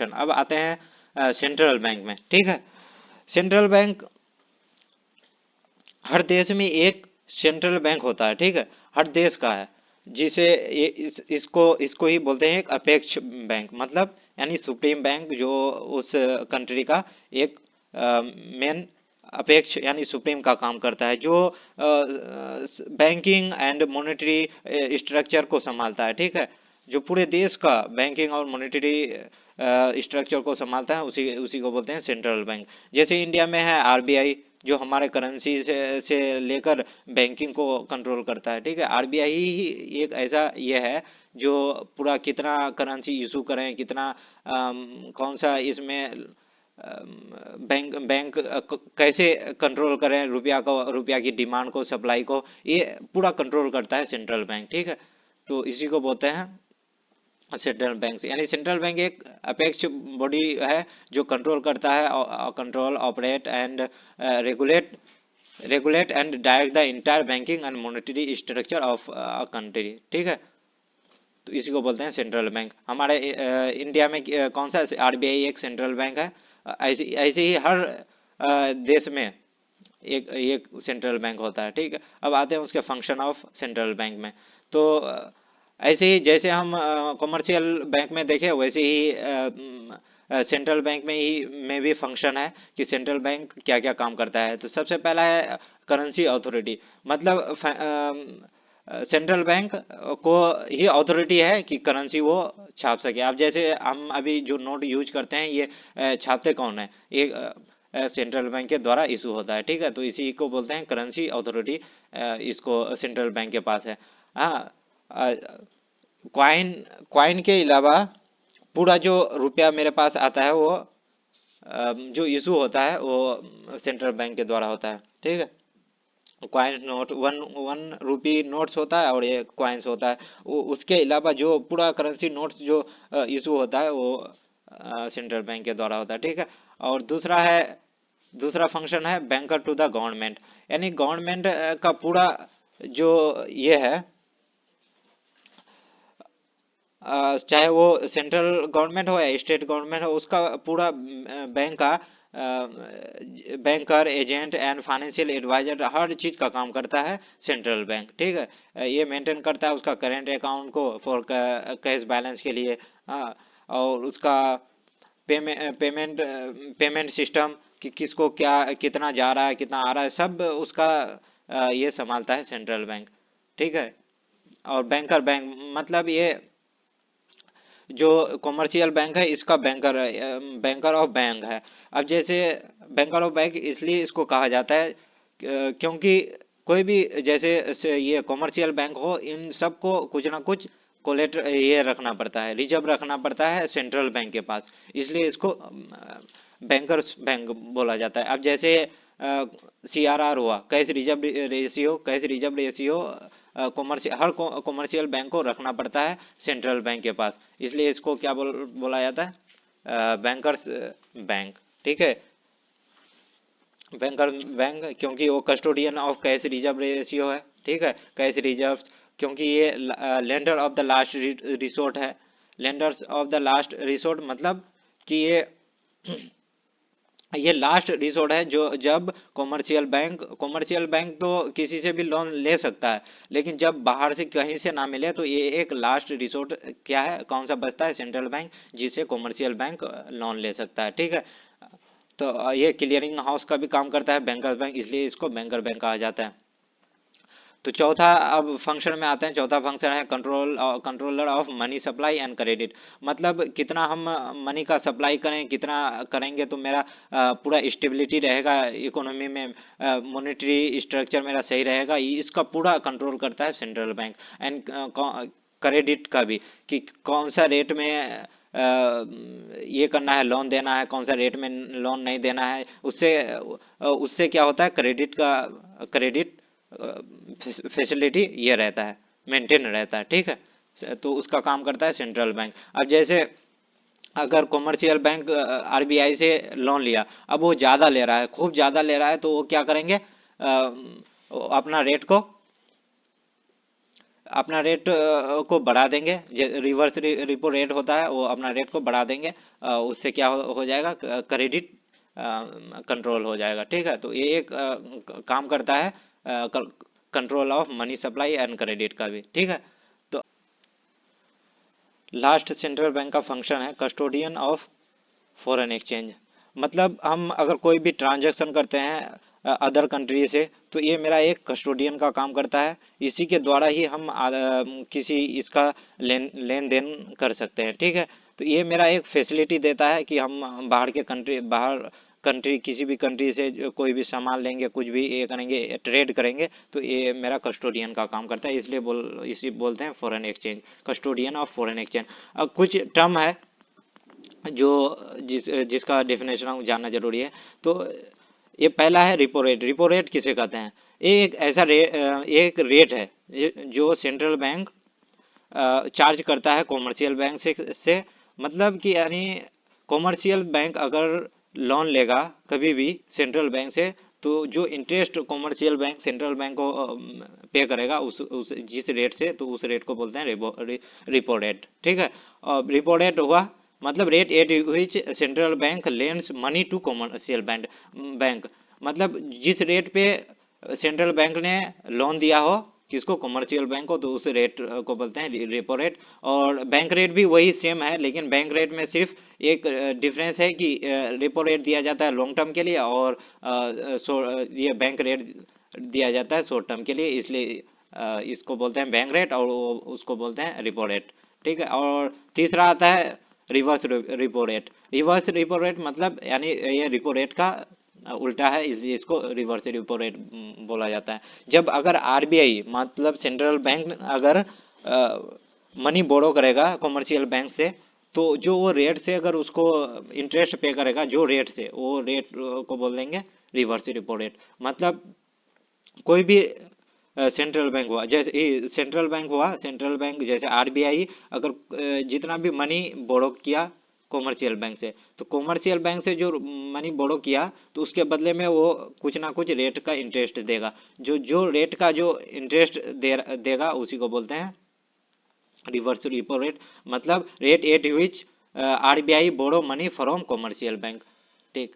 अब आते हैं सेंट्रल बैंक में। ठीक है, सेंट्रल बैंक, हर देश में एक सेंट्रल बैंक होता है। ठीक है, हर देश का है, जिसे इसको इसको ही बोलते हैं एक अपेक्ष बैंक, मतलब यानी सुप्रीम बैंक, जो उस कंट्री का एक मेन अपेक्ष यानी सुप्रीम का काम करता है, जो बैंकिंग एंड मॉनेटरी स्ट्रक्चर को संभालता है। ठीक है, जो पूरे देश का बैंकिंग और मॉनेटरी स्ट्रक्चर को संभालता है, उसी उसी को बोलते हैं सेंट्रल बैंक। जैसे इंडिया में है आरबीआई, जो हमारे करेंसी से लेकर बैंकिंग को कंट्रोल करता है। ठीक है, आरबीआई ही एक ऐसा ये है जो पूरा कितना करेंसी इशू करें, कितना कौन सा इसमें बैंक बैंक कैसे कंट्रोल करें, रुपया की डिमांड को, सप्लाई को, ये पूरा कंट्रोल करता है सेंट्रल बैंक। ठीक है, तो इसी को बोलते हैं सेंट्रल बैंक। यानी सेंट्रल बैंक एक अपेक्ष बॉडी है जो कंट्रोल करता है, control, operate and regulate regulate and direct the entire banking and monetary structure of a country. ठीक है, तो इसी को बोलते हैं सेंट्रल बैंक। हमारे इंडिया में कौन सा, आरबीआई एक सेंट्रल बैंक है। ऐसे ऐसे ही हर देश में एक एक सेंट्रल बैंक होता है। ठीक है, अब आते हैं उसके फंक्शन ऑफ सेंट्रल बैंक में। तो ऐसे ही जैसे हम कॉमर्शियल बैंक में देखें, वैसे ही सेंट्रल बैंक में भी फंक्शन है कि सेंट्रल बैंक क्या क्या काम करता है। तो सबसे पहला है करेंसी अथॉरिटी, मतलब सेंट्रल बैंक को ही अथॉरिटी है कि करेंसी वो छाप सके। अब जैसे हम अभी जो नोट यूज करते हैं, ये छापते कौन है, ये सेंट्रल बैंक के द्वारा इशू होता है। ठीक है, तो इसी को बोलते हैं करेंसी अथॉरिटी, इसको सेंट्रल बैंक के पास है। हाँ, क्वाइन क्वाइन के अलावा पूरा जो रुपया मेरे पास आता है, वो जो इशू होता है वो सेंट्रल बैंक के द्वारा होता है। ठीक है, coin note, one one rupee notes होता है और ये क्वाइंस होता है। उसके अलावा जो पूरा करेंसी नोट्स जो इशू होता है, वो सेंट्रल बैंक के द्वारा होता है। ठीक है, और दूसरा फंक्शन है बैंकर टू द गवर्नमेंट, यानी गवर्नमेंट का पूरा जो ये है, चाहे वो सेंट्रल गवर्नमेंट हो या स्टेट गवर्नमेंट हो, उसका पूरा बैंक का banker, agent and financial adviser, हर चीज का काम करता है सेंट्रल बैंक। ठीक है, ये मेंटेन करता है उसका करेंट अकाउंट को फॉर कैश बैलेंस के लिए। हाँ, और उसका पेमेंट पेमेंट सिस्टम कि किसको क्या कितना जा रहा है, कितना आ रहा है, सब उसका ये संभालता है सेंट्रल बैंक। ठीक है, और बैंकर बैंक मतलब ये जो कॉमर्शियल बैंक है, इसका बैंकर बैंकर ऑफ बैंक है। अब जैसे बैंकर ऑफ बैंक इसलिए इसको कहा जाता है क्योंकि कोई भी जैसे ये कॉमर्शियल बैंक हो, इन सबको कुछ ना कुछ कोलेटर ये रखना पड़ता है, रिजर्व रखना पड़ता है सेंट्रल बैंक के पास, इसलिए इसको बैंकर्स बैंक बोला जाता है। अब जैसे सीआरआर हुआ, कैश रिजर्व रेशियो, हर कॉमर्शियल बैंक को रखना पड़ता है सेंट्रल बैंक के पास, इसलिए इसको क्या बोला जाता है, बैंकर्स बैंक। ठीक है, बैंकर बैंक क्योंकि वो custodian of cash reserve ratio है। ठीक है, कैश रिजर्व, क्योंकि ये lender of the last resort है। Lenders of the last resort मतलब कि ये लास्ट रिसोर्ट है, जो जब कॉमर्शियल बैंक तो किसी से भी लोन ले सकता है, लेकिन जब बाहर से कहीं से ना मिले तो ये एक लास्ट रिसोर्ट क्या है, कौन सा बचता है, सेंट्रल बैंक, जिससे कॉमर्शियल बैंक लोन ले सकता है। ठीक है, तो ये क्लियरिंग हाउस का भी काम करता है बैंकर बैंक, इसलिए इसको बैंकर बैंक कहा जाता है। तो चौथा अब फंक्शन में आते हैं। चौथा फंक्शन है controller of money supply and credit, मतलब कितना हम मनी का सप्लाई करें, कितना करेंगे तो मेरा पूरा स्टेबिलिटी रहेगा इकोनॉमी में, मॉनेटरी स्ट्रक्चर मेरा सही रहेगा, इसका पूरा कंट्रोल करता है सेंट्रल बैंक। एंड क्रेडिट का भी, कि कौन सा रेट में ये करना है, लोन देना है, कौन सा रेट में लोन नहीं देना है, उससे उससे क्या होता है, क्रेडिट फैसिलिटी ये रहता है, मेंटेन रहता है। ठीक है, तो उसका काम करता है सेंट्रल बैंक। अब जैसे अगर कॉमर्शियल बैंक आरबीआई से लोन लिया, अब वो ज़्यादा ले रहा है, खूब ज़्यादा ले रहा है, तो वो क्या करेंगे, अपना रेट को अपना रेट को बढ़ा देंगे। रिवर्स रिपो रेट होता है, वो अपना रेट को बढ़ा देंगे। उससे क्या हो जाएगा, क्रेडिट कंट्रोल हो जाएगा। ठीक है, तो ये एक काम करता है control of money supply and credit का भी। ठीक है, तो लास्ट सेंट्रल बैंक का फंक्शन है कस्टोडियन ऑफ फॉरेन एक्सचेंज। मतलब हम अगर कोई भी ट्रांजैक्शन करते हैं अदर कंट्री से, तो ये मेरा एक कस्टोडियन का काम करता है। इसी के द्वारा ही हम किसी इसका लेन देन कर सकते हैं। ठीक है, तो ये मेरा एक फैसिलिटी देता है कि हम बाहर कंट्री किसी भी कंट्री से कोई भी सामान लेंगे, कुछ भी ये करेंगे, ट्रेड करेंगे, तो ये मेरा कस्टोडियन का काम करता है। इसलिए इसी बोलते हैं foreign exchange, custodian of foreign exchange. अब कुछ टर्म है जो जिसका डेफिनेशन जानना जरूरी है। तो ये पहला है रिपो रेट। रिपो रेट किसे कहते हैं? ये एक ऐसा एक रेट है जो सेंट्रल बैंक चार्ज करता है कॉमर्शियल बैंक से। मतलब कि यानी कॉमर्शियल बैंक अगर लोन लेगा कभी भी सेंट्रल बैंक से, तो जो interest commercial bank central bank को पे करेगा उस जिस रेट से, तो उस रेट को बोलते हैं रिपो रेट। ठीक है, और रिपो रेट हुआ मतलब rate at which central bank lends money to commercial bank. मतलब जिस रेट पे सेंट्रल बैंक ने लोन दिया हो किसको, कमर्शियल बैंक को, तो उस रेट को बोलते हैं रेपो रेट। और बैंक रेट भी वही सेम है, लेकिन बैंक रेट में सिर्फ एक डिफरेंस है कि रेपो रेट दिया जाता है लॉन्ग टर्म के लिए, और ये बैंक रेट दिया जाता है शॉर्ट टर्म के लिए। इसलिए इसको बोलते हैं बैंक रेट और उसको बोलते हैं रिपो रेट। ठीक है, और तीसरा आता है reverse repo rate. Reverse repo rate मतलब यानी ये रिपो रेट का उल्टा है, इसलिए इसको रिवर्स रिपो रेट बोला जाता है। जब अगर आरबीआई मतलब सेंट्रल बैंक अगर मनी बोरो करेगा कमर्शियल बैंक से, तो जो वो रेट से अगर उसको इंटरेस्ट पे करेगा, जो रेट से, वो रेट को बोल देंगे रिवर्स रिपो रेट। मतलब कोई भी सेंट्रल बैंक हुआ, जैसे सेंट्रल बैंक हुआ, सेंट्रल बैंक जैसे आरबीआई अगर जितना भी मनी बोरो किया कॉमर्शियल बैंक से, तो कॉमर्शियल बैंक से जो मनी बोरो किया, तो उसके बदले में वो कुछ ना कुछ रेट का इंटरेस्ट देगा। जो जो रेट का जो इंटरेस्ट देगा उसी को बोलते हैं रिवर्स रिपो रेट। मतलब rate at which RBI borrow money from commercial bank. ठीक,